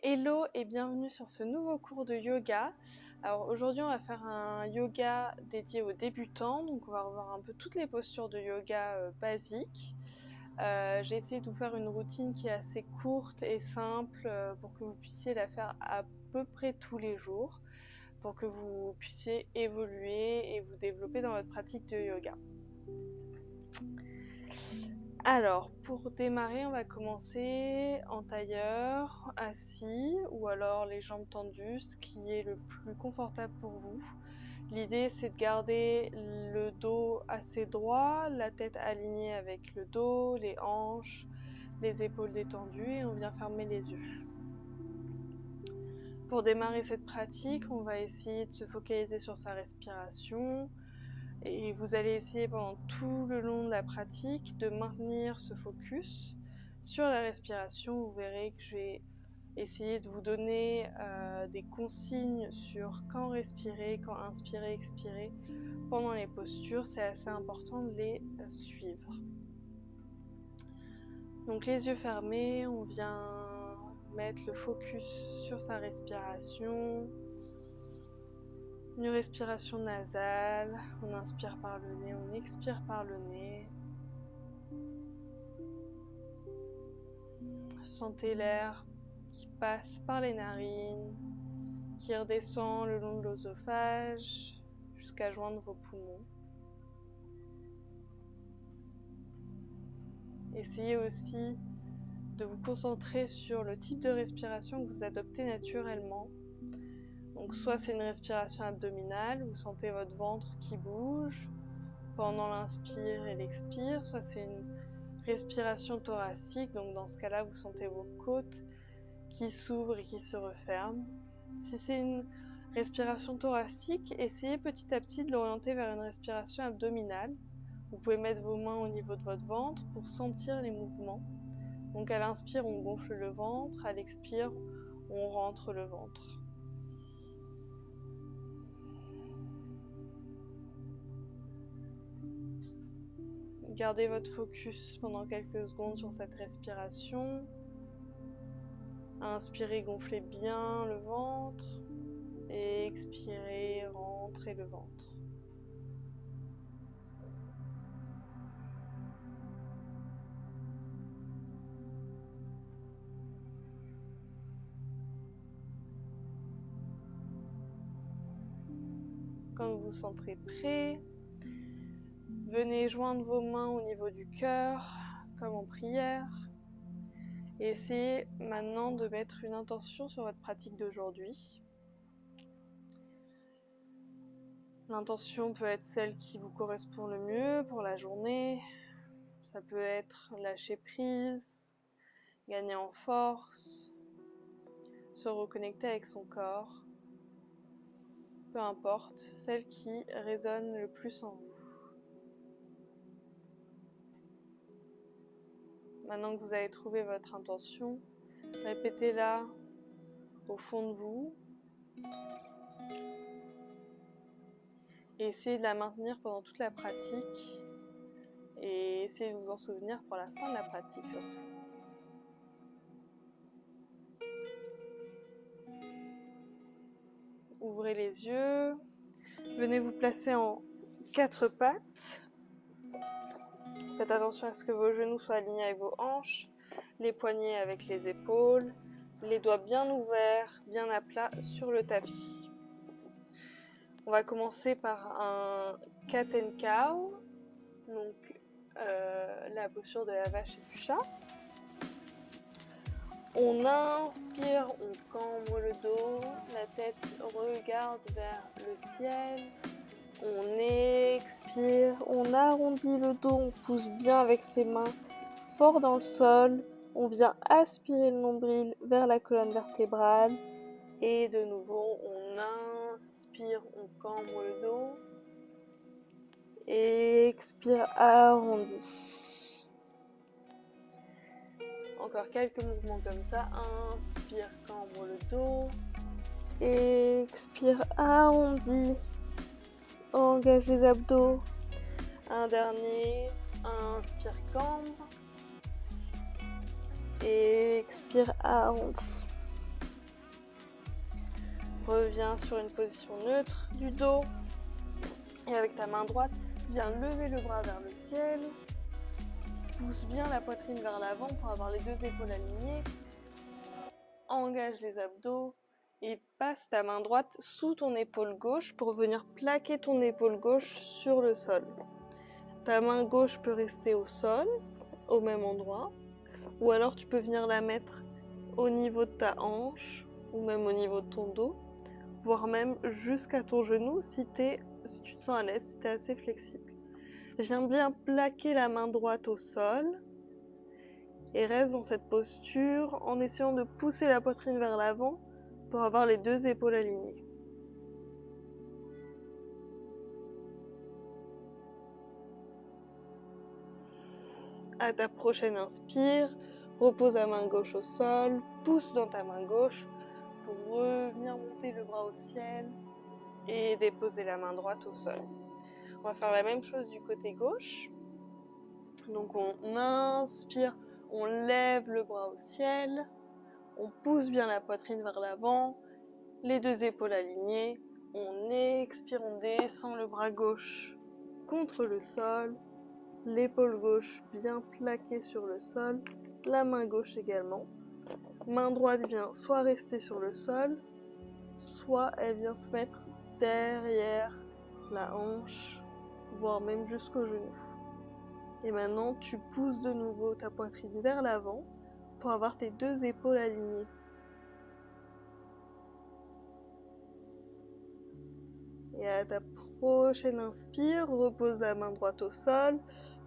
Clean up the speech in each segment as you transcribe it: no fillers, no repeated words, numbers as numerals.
Hello et bienvenue sur ce nouveau cours de yoga. Alors aujourd'hui on va faire un yoga dédié aux débutants, donc on va revoir un peu toutes les postures de yoga basiques. J'ai essayé de vous faire une routine qui est assez courte et simple pour que vous puissiez la faire à peu près tous les jours, pour que vous puissiez évoluer et vous développer dans votre pratique de yoga. Alors, pour démarrer, on va commencer en tailleur, assis, ou alors les jambes tendues, ce qui est le plus confortable pour vous. L'idée, c'est de garder le dos assez droit, la tête alignée avec le dos, les hanches, les épaules détendues, et on vient fermer les yeux. Pour démarrer cette pratique, on va essayer de se focaliser sur sa respiration, et vous allez essayer pendant tout le long de la pratique de maintenir ce focus sur la respiration. Vous verrez que je vais essayer de vous donner des consignes sur quand respirer, quand inspirer, expirer pendant les postures. C'est assez important de les suivre. Donc les yeux fermés, on vient mettre le focus sur sa respiration. Une respiration nasale, on inspire par le nez, on expire par le nez. Sentez l'air qui passe par les narines, qui redescend le long de l'œsophage jusqu'à joindre vos poumons. Essayez aussi de vous concentrer sur le type de respiration que vous adoptez naturellement. Donc soit c'est une respiration abdominale, vous sentez votre ventre qui bouge pendant l'inspire et l'expire, soit c'est une respiration thoracique, donc dans ce cas-là vous sentez vos côtes qui s'ouvrent et qui se referment. Si c'est une respiration thoracique, essayez petit à petit de l'orienter vers une respiration abdominale. Vous pouvez mettre vos mains au niveau de votre ventre pour sentir les mouvements. Donc à l'inspire, on gonfle le ventre, à l'expire, on rentre le ventre. Gardez votre focus pendant quelques secondes sur cette respiration. Inspirez, gonflez bien le ventre et expirez, rentrez le ventre. Quand vous vous sentez prêt, venez joindre vos mains au niveau du cœur, comme en prière. Et essayez maintenant de mettre une intention sur votre pratique d'aujourd'hui. L'intention peut être celle qui vous correspond le mieux pour la journée. Ça peut être lâcher prise, gagner en force, se reconnecter avec son corps. Peu importe, celle qui résonne le plus en vous. Maintenant que vous avez trouvé votre intention, répétez-la au fond de vous et essayez de la maintenir pendant toute la pratique et essayez de vous en souvenir pour la fin de la pratique surtout. Ouvrez les yeux, venez vous placer en 4 pattes. Faites attention à ce que vos genoux soient alignés avec vos hanches, les poignets avec les épaules, les doigts bien ouverts, bien à plat sur le tapis. On va commencer par un Cat and Cow, donc la posture de la vache et du chat. On inspire, on cambre le dos, la tête regarde vers le ciel. On expire, on arrondit le dos, on pousse bien avec ses mains fort dans le sol. On vient aspirer le nombril vers la colonne vertébrale. Et de nouveau, on inspire, on cambre le dos. Et expire, arrondi. Encore quelques mouvements comme ça. Inspire, cambre le dos. Expire, arrondi. Engage les abdos. Un dernier. Inspire, cambre. Expire, arrondi. Reviens sur une position neutre du dos. Et avec ta main droite, viens lever le bras vers le ciel. Pousse bien la poitrine vers l'avant pour avoir les deux épaules alignées. Engage les abdos et passe ta main droite sous ton épaule gauche pour venir plaquer ton épaule gauche sur le sol. Ta main gauche peut rester au sol, au même endroit, ou alors tu peux venir la mettre au niveau de ta hanche ou même au niveau de ton dos, voire même jusqu'à ton genou si tu te sens à l'aise, si tu es assez flexible. Viens bien plaquer la main droite au sol et reste dans cette posture en essayant de pousser la poitrine vers l'avant pour avoir les deux épaules alignées. À ta prochaine inspire, repose la main gauche au sol, pousse dans ta main gauche pour revenir monter le bras au ciel et déposer la main droite au sol. On va faire la même chose du côté gauche. Donc on inspire, on lève le bras au ciel, on pousse bien la poitrine vers l'avant, les deux épaules alignées, on expire, on descend le bras gauche contre le sol, l'épaule gauche bien plaquée sur le sol, la main gauche également. Main droite vient soit rester sur le sol, soit elle vient se mettre derrière la hanche, voire même jusqu'au genou. Et maintenant, tu pousses de nouveau ta poitrine vers l'avant pour avoir tes deux épaules alignées. Et à ta prochaine inspire, repose la main droite au sol,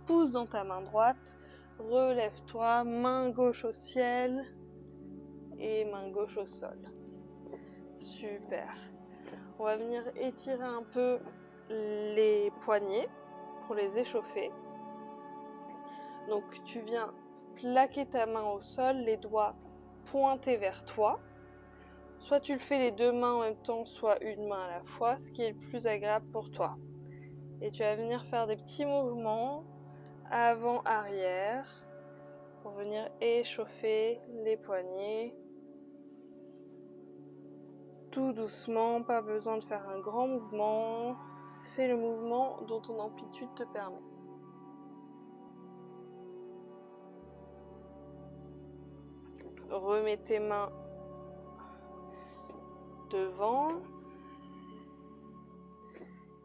pousse dans ta main droite, relève-toi, main gauche au ciel et main gauche au sol. Super. On va venir étirer un peu les poignets pour les échauffer. Donc tu viens plaquer ta main au sol, les doigts pointés vers toi. Soit tu le fais les deux mains en même temps, soit une main à la fois, ce qui est le plus agréable pour toi. Et tu vas venir faire des petits mouvements avant-arrière pour venir échauffer les poignets. Tout doucement, pas besoin de faire un grand mouvement. Fais le mouvement dont ton amplitude te permet. Remets tes mains devant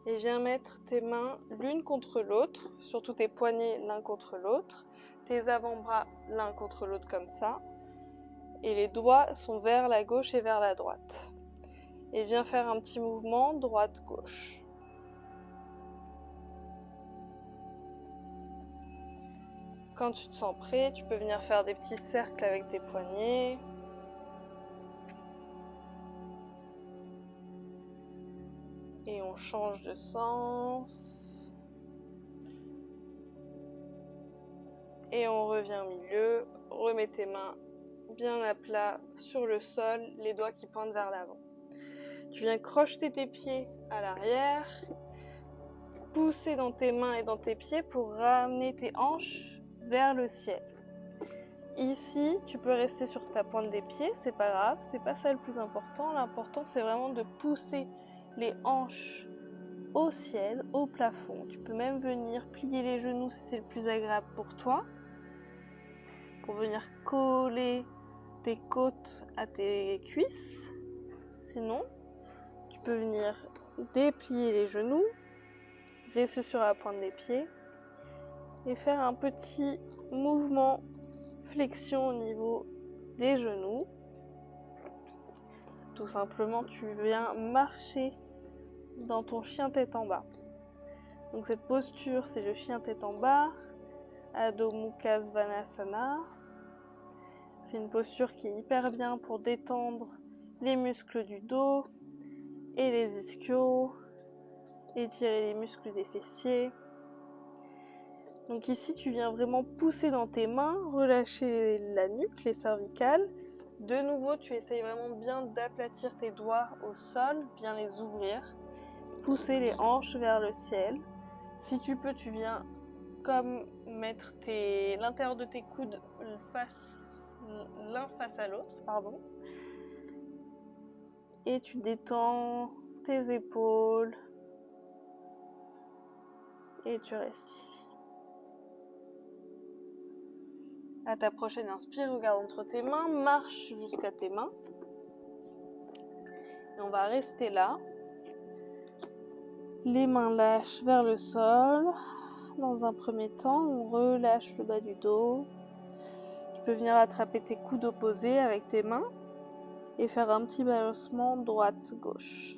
et viens mettre tes mains l'une contre l'autre, surtout tes poignets l'un contre l'autre, tes avant-bras l'un contre l'autre comme ça, et les doigts sont vers la gauche et vers la droite. Et viens faire un petit mouvement droite-gauche. Quand tu te sens prêt, tu peux venir faire des petits cercles avec tes poignets. Et on change de sens. Et on revient au milieu. Remets tes mains bien à plat sur le sol, les doigts qui pointent vers l'avant. Tu viens crocheter tes pieds à l'arrière, pousser dans tes mains et dans tes pieds pour ramener tes hanches vers le ciel. Ici, tu peux rester sur ta pointe des pieds, c'est pas grave, c'est pas ça le plus important. L'important, c'est vraiment de pousser les hanches au ciel, au plafond. Tu peux même venir plier les genoux si c'est le plus agréable pour toi, pour venir coller tes côtes à tes cuisses. Sinon, tu peux venir déplier les genoux, rester sur la pointe des pieds et faire un petit mouvement flexion au niveau des genoux. Tout simplement, tu viens marcher dans ton chien tête en bas. Donc cette posture, c'est le chien tête en bas, Adho Mukha Svanasana. C'est une posture qui est hyper bien pour détendre les muscles du dos et les ischios, étirer les muscles des fessiers. Donc ici, tu viens vraiment pousser dans tes mains, relâcher la nuque, les cervicales. De nouveau, tu essayes vraiment bien d'aplatir tes doigts au sol, bien les ouvrir. Pousser les hanches vers le ciel. Si tu peux, tu viens comme mettre l'intérieur de tes coudes l'un face à l'autre, Et tu détends tes épaules. Et tu restes ici. À ta prochaine inspire, regarde entre tes mains, marche jusqu'à tes mains. Et on va rester là. Les mains lâchent vers le sol. Dans un premier temps, on relâche le bas du dos. Tu peux venir attraper tes coudes opposés avec tes mains et faire un petit balancement droite-gauche.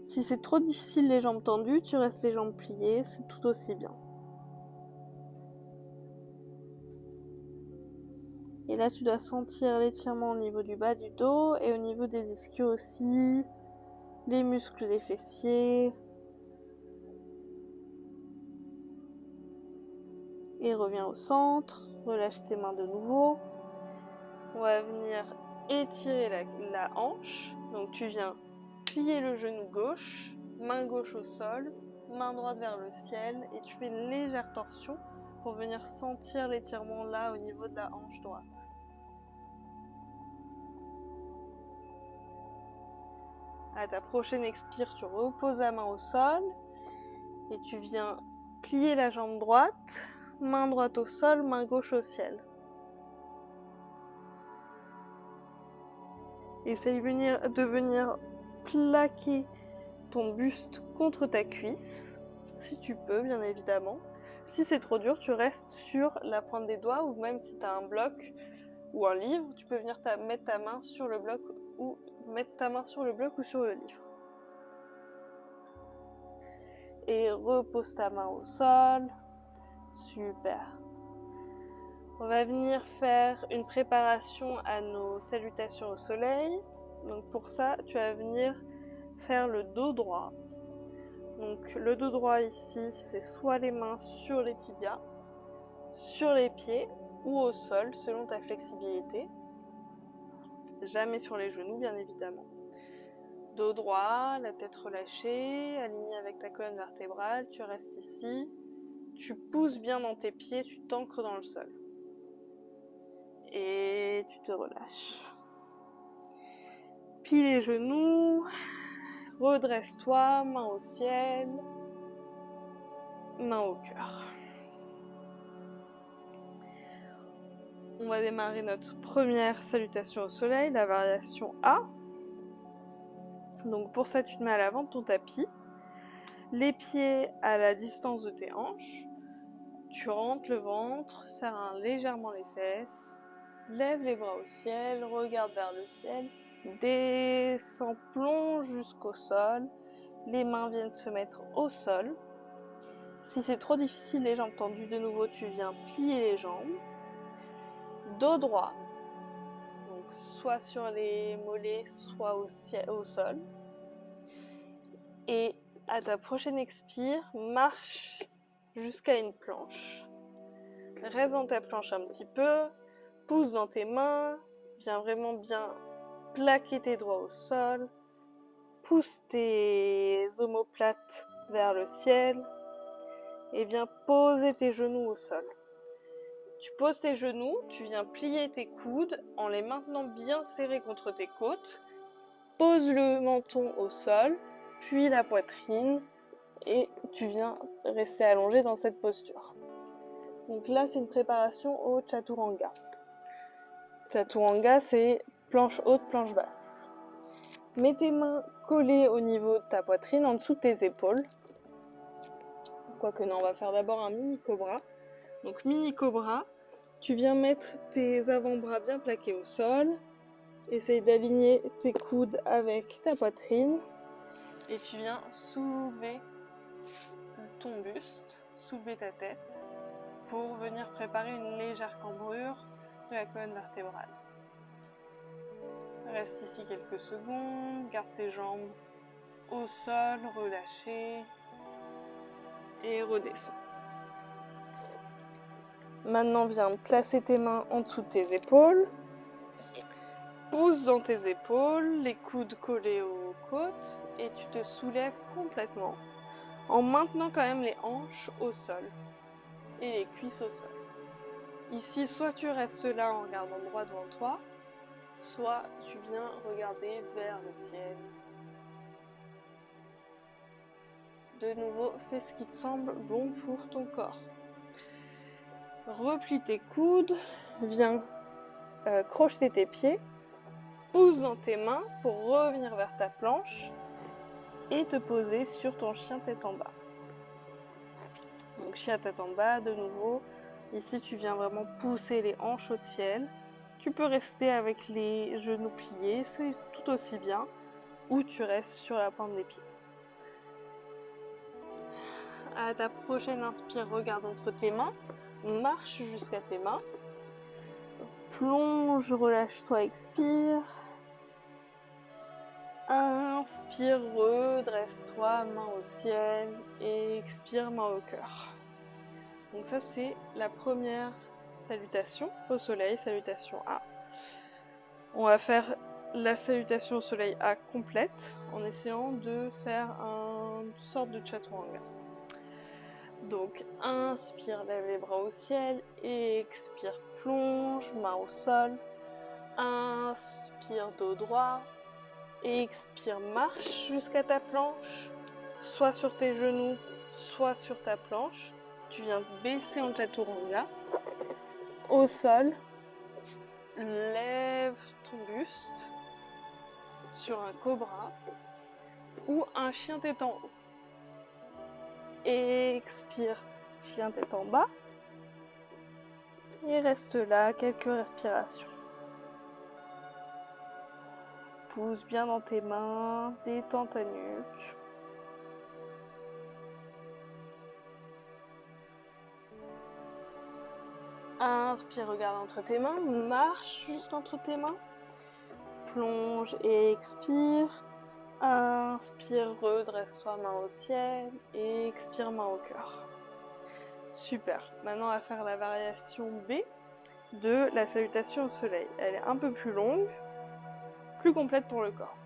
Si c'est trop difficile les jambes tendues, tu restes les jambes pliées, c'est tout aussi bien. Et là, tu dois sentir l'étirement au niveau du bas du dos et au niveau des ischios aussi, les muscles des fessiers. Et reviens au centre, relâche tes mains de nouveau. On va venir étirer la hanche. Donc tu viens plier le genou gauche, main gauche au sol, main droite vers le ciel et tu fais une légère torsion pour venir sentir l'étirement là au niveau de la hanche droite. À ta prochaine expire, tu reposes la main au sol et tu viens plier la jambe droite, main droite au sol, main gauche au ciel. Essaye de venir plaquer ton buste contre ta cuisse, si tu peux bien évidemment. Si c'est trop dur, tu restes sur la pointe des doigts ou même si tu as un bloc ou un livre, tu peux venir mettre ta main sur le bloc ou sur le livre. Et repose ta main au sol. Super. On va venir faire une préparation à nos salutations au soleil. Donc pour ça, tu vas venir faire le dos droit. Donc le dos droit ici, c'est soit les mains sur les tibias, sur les pieds ou au sol selon ta flexibilité. Jamais sur les genoux bien évidemment. Dos droit, la tête relâchée, alignée avec ta colonne vertébrale, tu restes ici. Tu pousses bien dans tes pieds, tu t'ancres dans le sol. Et tu te relâches. Plie les genoux, redresse-toi, main au ciel, main au cœur. On va démarrer notre première salutation au soleil, la variation A. Donc pour ça, tu te mets à l'avant de ton tapis, les pieds à la distance de tes hanches. Tu rentres le ventre, serre légèrement les fesses, lève les bras au ciel, regarde vers le ciel, descends, plonge jusqu'au sol, les mains viennent se mettre au sol. Si c'est trop difficile, les jambes tendues de nouveau, tu viens plier les jambes. Dos droit, donc soit sur les mollets, soit au sol. Et à ta prochaine expire, marche jusqu'à une planche. Reste dans ta planche un petit peu, pousse dans tes mains, viens vraiment bien plaquer tes doigts au sol, pousse tes omoplates vers le ciel et viens poser tes genoux au sol. Tu poses tes genoux, tu viens plier tes coudes en les maintenant bien serrés contre tes côtes, pose le menton au sol, puis la poitrine et tu viens rester allongé dans cette posture. Donc là, c'est une préparation au Chaturanga. Chaturanga, c'est planche haute, planche basse. Mets tes mains collées au niveau de ta poitrine, en dessous de tes épaules. Quoique non, on va faire d'abord un mini cobra. Donc mini cobra, tu viens mettre tes avant-bras bien plaqués au sol. Essaye d'aligner tes coudes avec ta poitrine. Et tu viens soulever ton buste, soulever ta tête pour venir préparer une légère cambrure de la colonne vertébrale. Reste ici quelques secondes, garde tes jambes au sol, relâchées et redescends. Maintenant, viens placer tes mains en dessous de tes épaules. Pousse dans tes épaules, les coudes collés aux côtes et tu te soulèves complètement en maintenant quand même les hanches au sol et les cuisses au sol. Ici, soit tu restes là en regardant droit devant toi, soit tu viens regarder vers le ciel. De nouveau, fais ce qui te semble bon pour ton corps. Replie tes coudes, viens crocheter tes pieds, pousse dans tes mains pour revenir vers ta planche et te poser sur ton chien tête en bas. Donc chien tête en bas, de nouveau, ici tu viens vraiment pousser les hanches au ciel. Tu peux rester avec les genoux pliés, c'est tout aussi bien, ou tu restes sur la pointe des pieds. À ta prochaine inspire, regarde entre tes mains, marche jusqu'à tes mains, plonge, relâche-toi, expire. Inspire, redresse-toi, main au ciel, et expire, main au cœur. Donc ça c'est la première salutation au soleil, salutation A. On va faire la salutation au soleil A complète en essayant de faire une sorte de chaturanga. Donc inspire, lève les bras au ciel, et expire, plonge, main au sol. Inspire, dos droit. Expire, marche jusqu'à ta planche, soit sur tes genoux, soit sur ta planche. Tu viens baisser en chaturanga. Au sol, lève ton buste sur un cobra ou un chien tête en haut. Expire, chien tête en bas. Et reste là quelques respirations. Pousse bien dans tes mains, détends ta nuque. Inspire, regarde entre tes mains, marche jusqu'entre tes mains. Plonge et expire. Inspire, redresse-toi, main au ciel. Et expire, main au cœur. Super. Maintenant, on va faire la variation B de la salutation au soleil. Elle est un peu plus longue, plus complète pour le corps.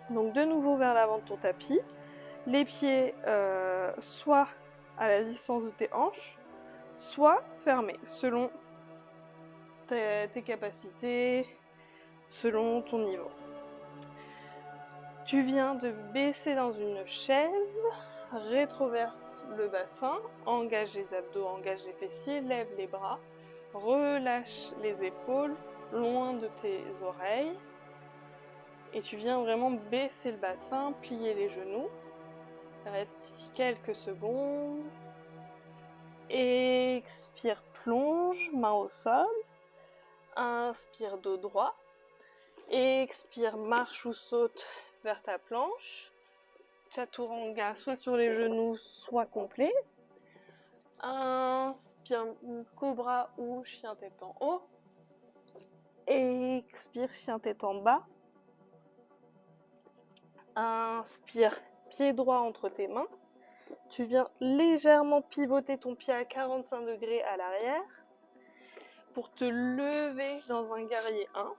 Donc de nouveau vers l'avant de ton tapis. Les pieds soit à la distance de tes hanches, soit fermés, selon tes capacités, selon ton niveau. Tu viens de baisser dans une chaise, rétroverse le bassin, engage les abdos, engage les fessiers, lève les bras, relâche les épaules loin de tes oreilles. Et tu viens vraiment baisser le bassin, plier les genoux. Reste ici quelques secondes. Expire, plonge, main au sol. Inspire, dos droit. Expire, marche ou saute vers ta planche. Chaturanga, soit sur les genoux, soit complet. Inspire, cobra ou chien tête en haut. Expire, chien tête en bas. Inspire, pied droit entre tes mains. Tu viens légèrement pivoter ton pied à 45 degrés à l'arrière pour te lever dans un guerrier 1.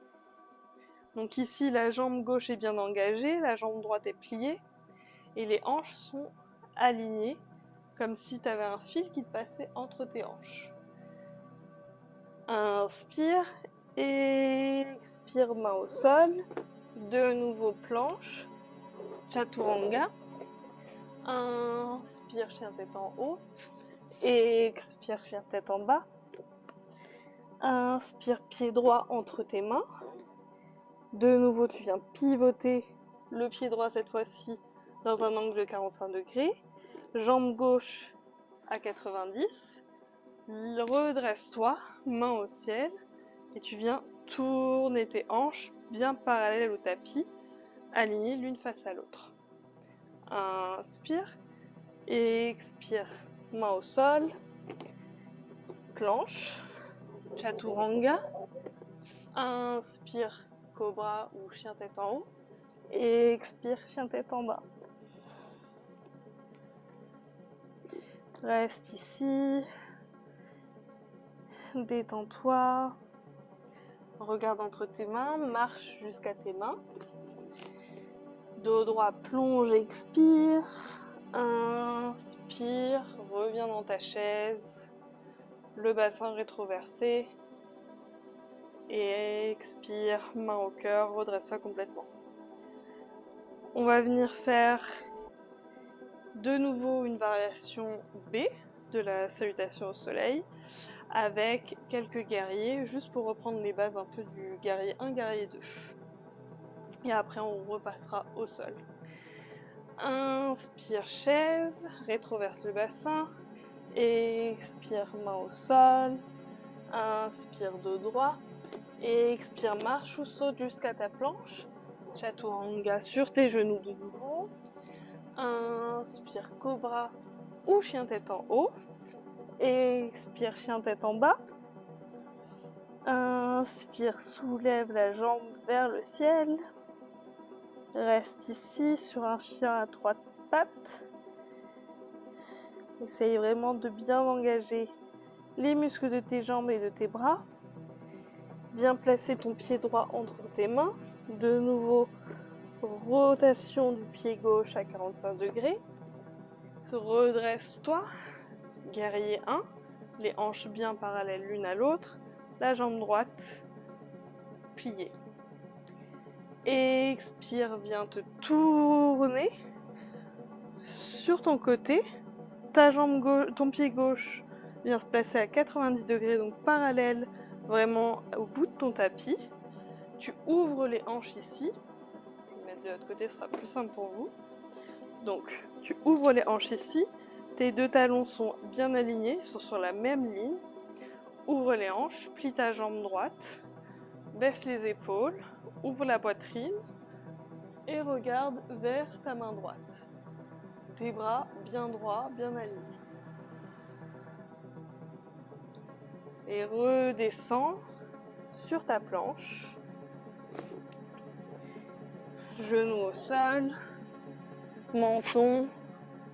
Donc ici, la jambe gauche est bien engagée, la jambe droite est pliée et les hanches sont alignées comme si tu avais un fil qui te passait entre tes hanches. Inspire, expire, main au sol. De nouveau planche, chaturanga. Inspire, chien tête en haut. Expire, chien tête en bas. Inspire, pied droit entre tes mains. De nouveau, tu viens pivoter le pied droit cette fois-ci dans un angle de 45 degrés. Jambe gauche à 90. Redresse-toi, main au ciel. Et tu viens tourner tes hanches bien parallèles au tapis, alignées l'une face à l'autre. Inspire, expire, main au sol, planche, chaturanga. Inspire, cobra ou chien tête en haut. Expire, chien tête en bas. Reste ici. Détends-toi. Regarde entre tes mains, marche jusqu'à tes mains. Dos droit, plonge, expire. Inspire, reviens dans ta chaise. Le bassin rétroversé. Et expire, main au cœur, redresse-toi complètement. On va venir faire de nouveau une variation B de la salutation au soleil avec quelques guerriers, juste pour reprendre les bases un peu du guerrier 1, guerrier 2. Et après on repassera au sol. Inspire chaise, rétroverse le bassin, expire main au sol, inspire dos droit, et expire marche ou saute jusqu'à ta planche, chaturanga sur tes genoux de nouveau, inspire cobra ou chien tête en haut, expire chien tête en bas, inspire soulève la jambe vers le ciel, reste ici sur un chien à 3 pattes. Essaye vraiment de bien engager les muscles de tes jambes et de tes bras. Bien placer ton pied droit entre tes mains. De nouveau, rotation du pied gauche à 45 degrés. Redresse-toi. Guerrier 1. Les hanches bien parallèles l'une à l'autre. La jambe droite pliée. Expire, viens te tourner sur ton côté. Ta jambe gauche, ton pied gauche vient se placer à 90 degrés, donc parallèle vraiment au bout de ton tapis. Tu ouvres les hanches ici. Je vais mettre de l'autre côté, ce sera plus simple pour vous. Donc, tu ouvres les hanches ici. Tes deux talons sont bien alignés, ils sont sur la même ligne. Ouvre les hanches, plie ta jambe droite, baisse les épaules, ouvre la poitrine et regarde vers ta main droite. Tes bras bien droits, bien alignés. Et redescends sur ta planche. Genoux au sol, menton,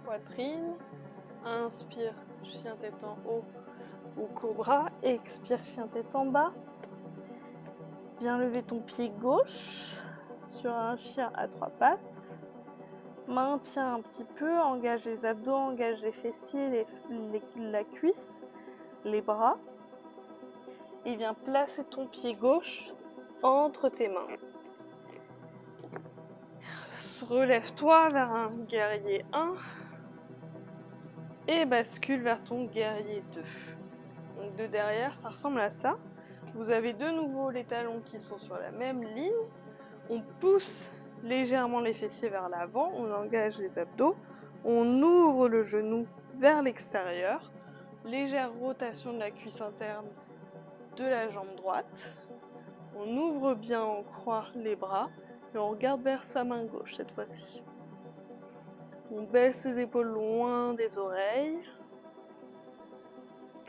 poitrine. Inspire, chien tête en haut ou cobra. Expire, chien tête en bas. Viens lever ton pied gauche sur un chien à 3 pattes. Maintiens un petit peu, engage les abdos, engage les fessiers, la cuisse, les bras. Et viens placer ton pied gauche entre tes mains. Relève-toi vers un guerrier 1 et bascule vers ton guerrier 2. Donc de derrière, ça ressemble à ça. Vous avez de nouveau les talons qui sont sur la même ligne. On pousse légèrement les fessiers vers l'avant, on engage les abdos, on ouvre le genou vers l'extérieur, légère rotation de la cuisse interne de la jambe droite. On ouvre bien en croix les bras et on regarde vers sa main gauche cette fois-ci. On baisse les épaules loin des oreilles.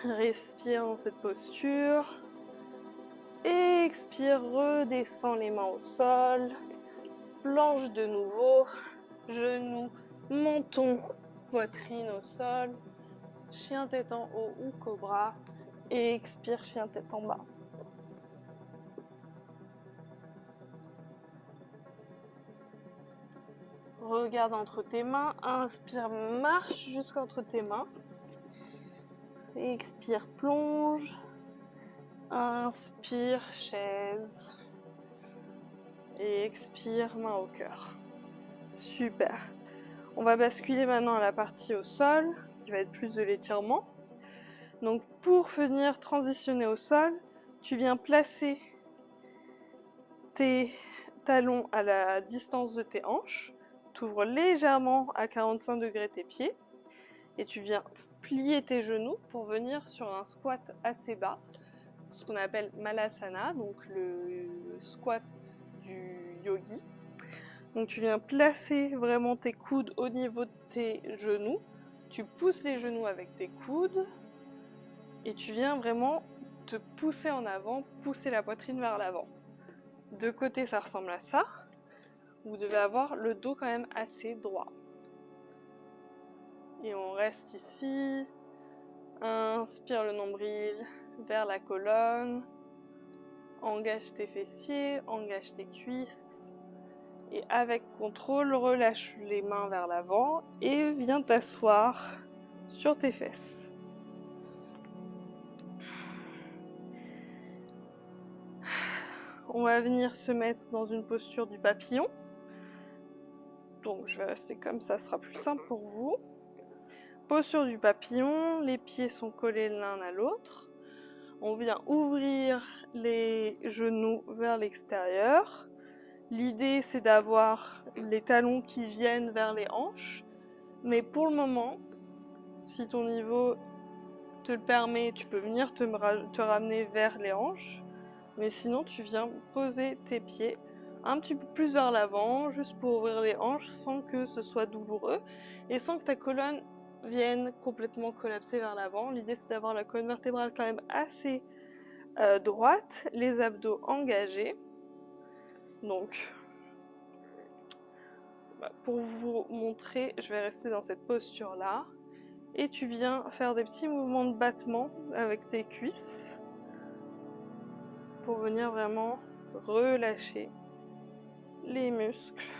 Respire dans cette posture. Expire, redescends les mains au sol. Planche de nouveau. Genoux, menton, poitrine au sol. Chien tête en haut ou cobra. Et expire, chien tête en bas. Regarde entre tes mains, inspire, marche jusqu'entre tes mains. Expire, plonge. Inspire, chaise. Et expire, main au cœur. Super. On va basculer maintenant à la partie au sol, qui va être plus de l'étirement. Donc pour venir transitionner au sol, tu viens placer tes talons à la distance de tes hanches. Tu ouvres légèrement à 45 degrés tes pieds et tu viens plier tes genoux pour venir sur un squat assez bas, ce qu'on appelle Malasana, donc le squat du yogi. Donc tu viens placer vraiment tes coudes au niveau de tes genoux, tu pousses les genoux avec tes coudes et tu viens vraiment te pousser en avant, pousser la poitrine vers l'avant. De côté ça ressemble à ça. Vous devez avoir le dos quand même assez droit. Et on reste ici. Inspire le nombril vers la colonne. Engage tes fessiers, engage tes cuisses. Et avec contrôle, relâche les mains vers l'avant et viens t'asseoir sur tes fesses. on va venir se mettre dans une posture du papillon. Donc je vais rester comme ça, ce sera plus simple pour vous. Posture du papillon, les pieds sont collés l'un à l'autre. On vient ouvrir les genoux vers l'extérieur. L'idée c'est d'avoir les talons qui viennent vers les hanches. Mais pour le moment, si ton niveau te le permet, tu peux venir te ramener vers les hanches. Mais sinon, tu viens poser tes pieds un petit peu plus vers l'avant, juste pour ouvrir les hanches sans que ce soit douloureux et sans que ta colonne vienne complètement collapser vers l'avant. L'idée, c'est d'avoir la colonne vertébrale quand même assez droite, les abdos engagés. Donc, pour vous montrer, je vais rester dans cette posture-là. Et tu viens faire des petits mouvements de battement avec tes cuisses pour venir vraiment relâcher les muscles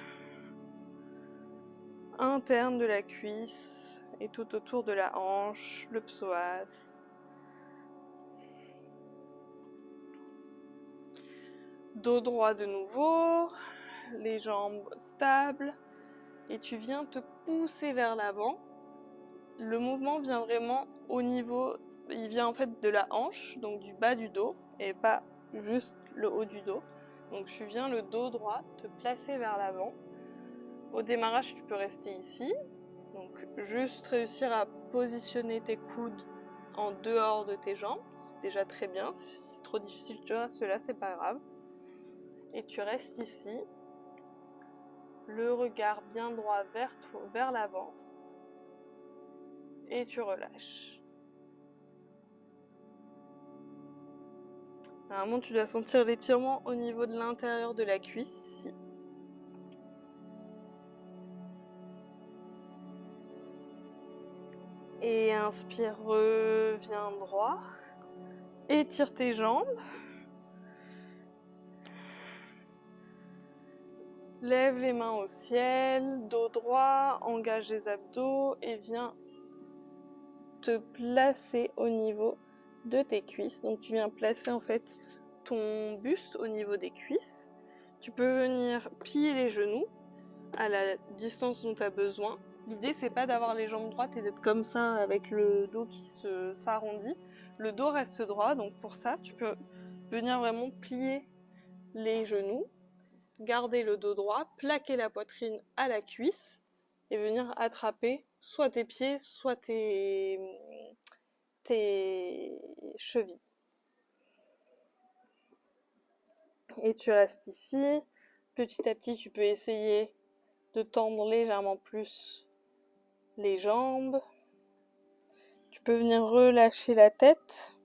internes de la cuisse et tout autour de la hanche, le psoas. Dos droit de nouveau, les jambes stables et tu viens te pousser vers l'avant. Le mouvement vient vraiment au niveau, il vient en fait de la hanche, donc du bas du dos et pas juste le haut du dos. Donc tu viens le dos droit te placer vers l'avant. Au démarrage, tu peux rester ici. Donc juste réussir à positionner tes coudes en dehors de tes jambes, c'est déjà très bien. Si c'est trop difficile, tu vois, cela c'est pas grave. Et tu restes ici, le regard bien droit vers l'avant, et tu relâches. À un moment, tu dois sentir l'étirement au niveau de l'intérieur de la cuisse ici. Et inspire, reviens droit. Étire tes jambes. Lève les mains au ciel, dos droit, engage les abdos et viens te placer au niveau de tes cuisses. Donc tu viens placer en fait ton buste au niveau des cuisses. Tu peux venir plier les genoux à la distance dont tu as besoin. L'idée c'est pas d'avoir les jambes droites et d'être comme ça avec le dos qui s'arrondit. Le dos reste droit, donc pour ça tu peux venir vraiment plier les genoux, garder le dos droit, plaquer la poitrine à la cuisse et venir attraper soit tes pieds, soit tes chevilles. Et tu restes ici. Petit à petit, tu peux essayer de tendre légèrement plus les jambes. Tu peux venir relâcher la tête.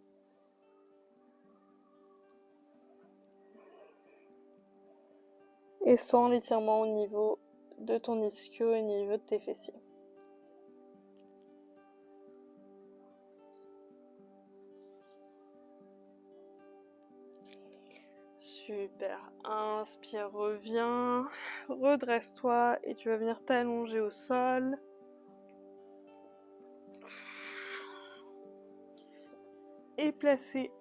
Et sans l'étirement au niveau de ton ischio et au niveau de tes fessiers. Super. Inspire, reviens. Redresse-toi et tu vas venir t'allonger au sol. Et placer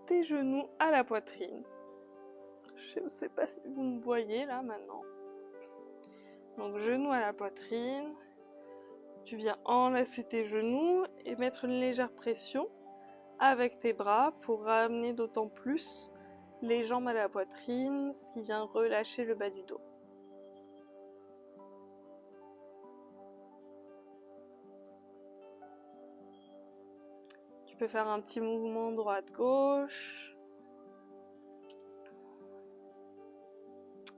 tes genoux à la poitrine. Je ne sais pas si vous me voyez là maintenant. Donc genoux à la poitrine. Tu viens enlacer tes genoux et mettre une légère pression avec tes bras pour ramener d'autant plus les jambes à la poitrine, ce qui vient relâcher le bas du dos. Tu peux faire un petit mouvement droite-gauche.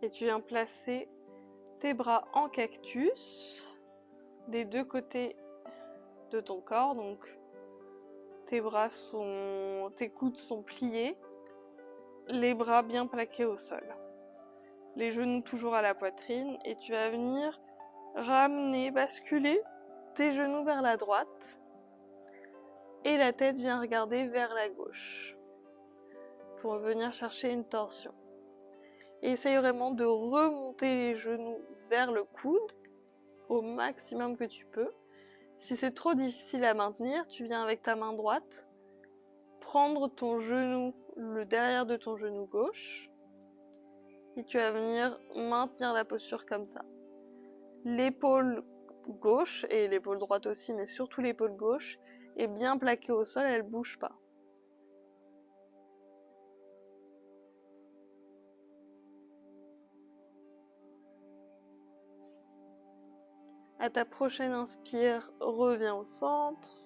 Et tu viens placer tes bras en cactus des deux côtés de ton corps. Donc tes coudes sont pliés, les bras bien plaqués au sol. Les genoux toujours à la poitrine et tu vas venir ramener, basculer tes genoux vers la droite et la tête vient regarder vers la gauche pour venir chercher une torsion. Et essaye vraiment de remonter les genoux vers le coude au maximum que tu peux. Si c'est trop difficile à maintenir, tu viens avec ta main droite prendre ton genou le derrière de ton genou gauche et tu vas venir maintenir la posture comme ça. L'épaule gauche et l'épaule droite aussi, mais surtout l'épaule gauche est bien plaquée au sol, elle bouge pas. À ta prochaine inspire, reviens au centre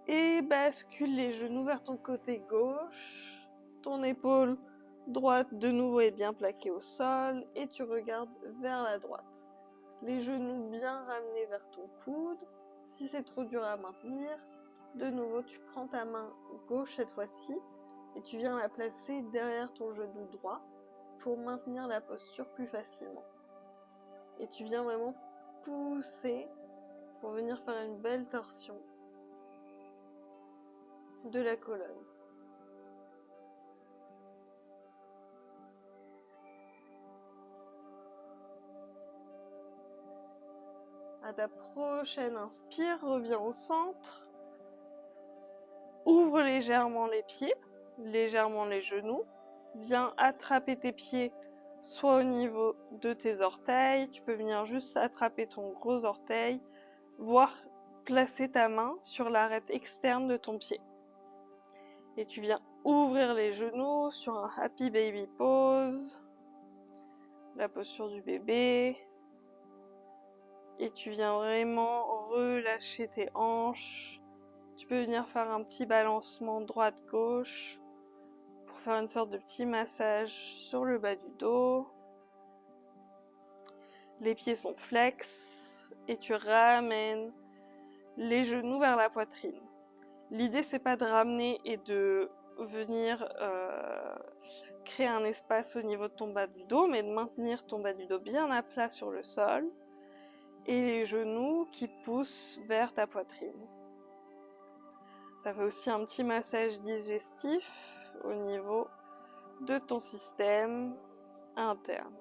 et bascule les genoux vers ton côté gauche. Ton épaule droite de nouveau est bien plaquée au sol et tu regardes vers la droite. Les genoux bien ramenés vers ton coude. Si c'est trop dur à maintenir, de nouveau tu prends ta main gauche cette fois-ci et tu viens la placer derrière ton genou droit pour maintenir la posture plus facilement. Et tu viens vraiment pousser pour venir faire une belle torsion de la colonne. À ta prochaine inspire, reviens au centre. Ouvre légèrement les pieds, légèrement les genoux. Viens attraper tes pieds soit au niveau de tes orteils. Tu peux venir juste attraper ton gros orteil, voire placer ta main sur l'arête externe de ton pied. Et tu viens ouvrir les genoux sur un Happy Baby Pose, la posture du bébé. Et tu viens vraiment relâcher tes hanches. Tu peux venir faire un petit balancement droite-gauche pour faire une sorte de petit massage sur le bas du dos. Les pieds sont flex et tu ramènes les genoux vers la poitrine. L'idée, c'est pas de ramener et de venir créer un espace au niveau de ton bas du dos, mais de maintenir ton bas du dos bien à plat sur le sol et les genoux qui poussent vers ta poitrine. Ça fait aussi un petit massage digestif au niveau de ton système interne.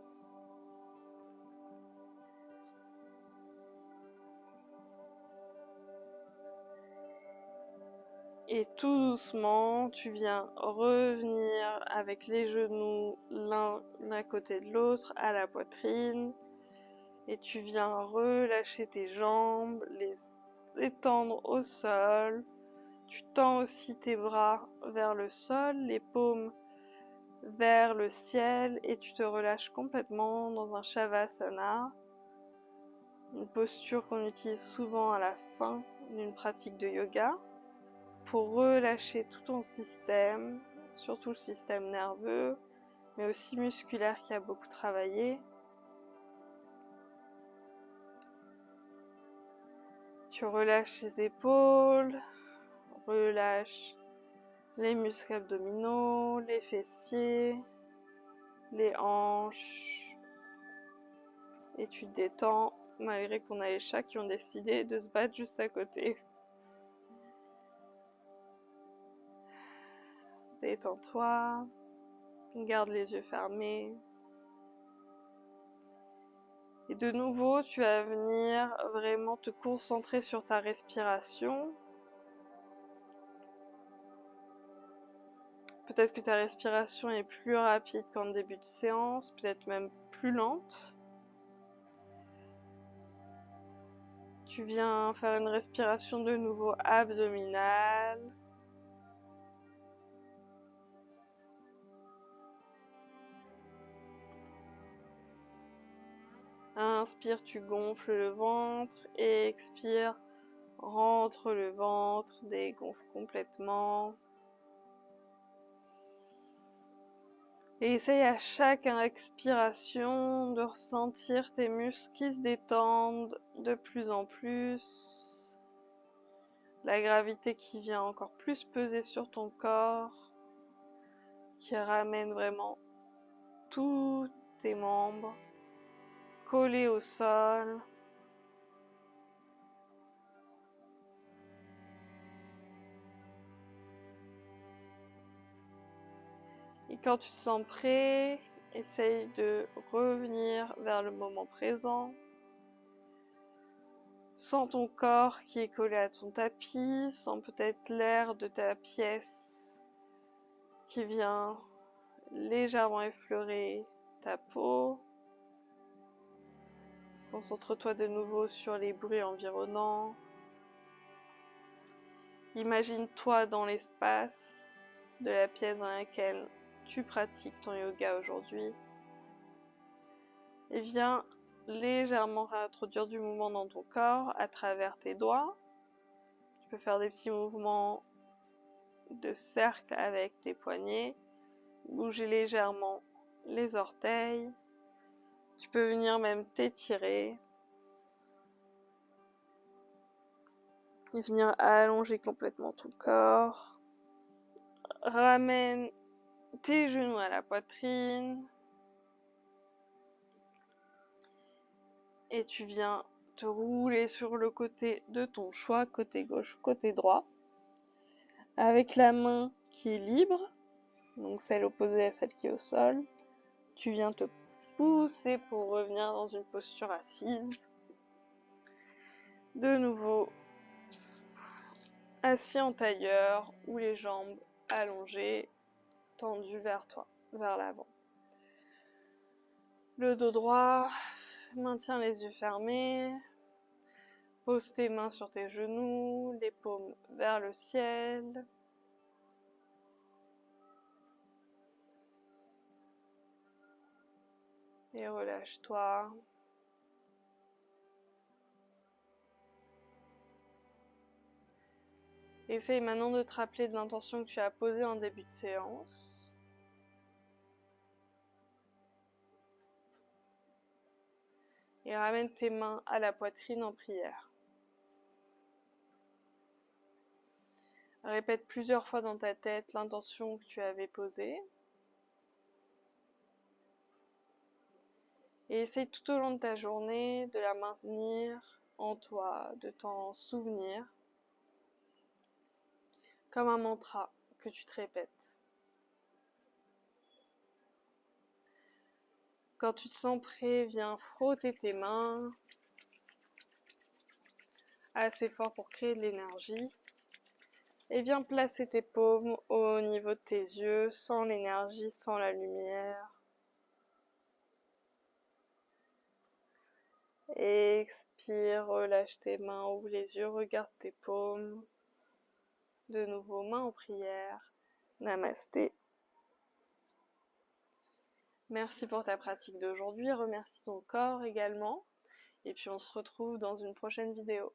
Et tout doucement, tu viens revenir avec les genoux l'un à côté de l'autre à la poitrine. Et tu viens relâcher tes jambes, les étendre au sol. Tu tends aussi tes bras vers le sol, les paumes vers le ciel et tu te relâches complètement dans un Shavasana, une posture qu'on utilise souvent à la fin d'une pratique de yoga pour relâcher tout ton système, surtout le système nerveux, mais aussi musculaire qui a beaucoup travaillé. Tu relâches les épaules, relâche les muscles abdominaux, les fessiers, les hanches. Et tu te détends malgré qu'on a les chats qui ont décidé de se battre juste à côté. Détends-toi, garde les yeux fermés. Et de nouveau, tu vas venir vraiment te concentrer sur ta respiration. Peut-être que ta respiration est plus rapide qu'en début de séance, peut-être même plus lente. Tu viens faire une respiration de nouveau abdominale. Inspire, tu gonfles le ventre et expire, rentre le ventre, dégonfle complètement. Et essaye à chaque expiration de ressentir tes muscles qui se détendent de plus en plus. La gravité qui vient encore plus peser sur ton corps, qui ramène vraiment tous tes membres collés au sol. Et quand tu te sens prêt, essaye de revenir vers le moment présent. Sens ton corps qui est collé à ton tapis, sens peut-être l'air de ta pièce qui vient légèrement effleurer ta peau. Concentre-toi de nouveau sur les bruits environnants. Imagine-toi dans l'espace de la pièce dans laquelle tu pratiques ton yoga aujourd'hui. Et viens légèrement réintroduire du mouvement dans ton corps à travers tes doigts. Tu peux faire des petits mouvements de cercle avec tes poignets. Bouger légèrement les orteils. Tu peux venir même t'étirer. Et venir allonger complètement ton corps. Ramène tes genoux à la poitrine. Et tu viens te rouler sur le côté de ton choix, côté gauche, côté droit. Avec la main qui est libre, donc celle opposée à celle qui est au sol. Tu viens te pousser pour revenir dans une posture assise. De nouveau, assis en tailleur ou les jambes allongées, tendues vers toi, vers l'avant. Le dos droit, maintiens les yeux fermés. Pose tes mains sur tes genoux, les paumes vers le ciel. Et relâche-toi. Essaye maintenant de te rappeler de l'intention que tu as posée en début de séance. Et ramène tes mains à la poitrine en prière. Répète plusieurs fois dans ta tête l'intention que tu avais posée. Et essaye tout au long de ta journée de la maintenir en toi, de t'en souvenir, comme un mantra que tu te répètes. Quand tu te sens prêt, viens frotter tes mains assez fort pour créer de l'énergie. Et viens placer tes paumes au niveau de tes yeux, sans l'énergie, sans la lumière. Expire, relâche tes mains, ouvre les yeux, regarde tes paumes. De nouveau, mains en prière. Namasté. Merci pour ta pratique d'aujourd'hui, remercie ton corps également. Et puis on se retrouve dans une prochaine vidéo.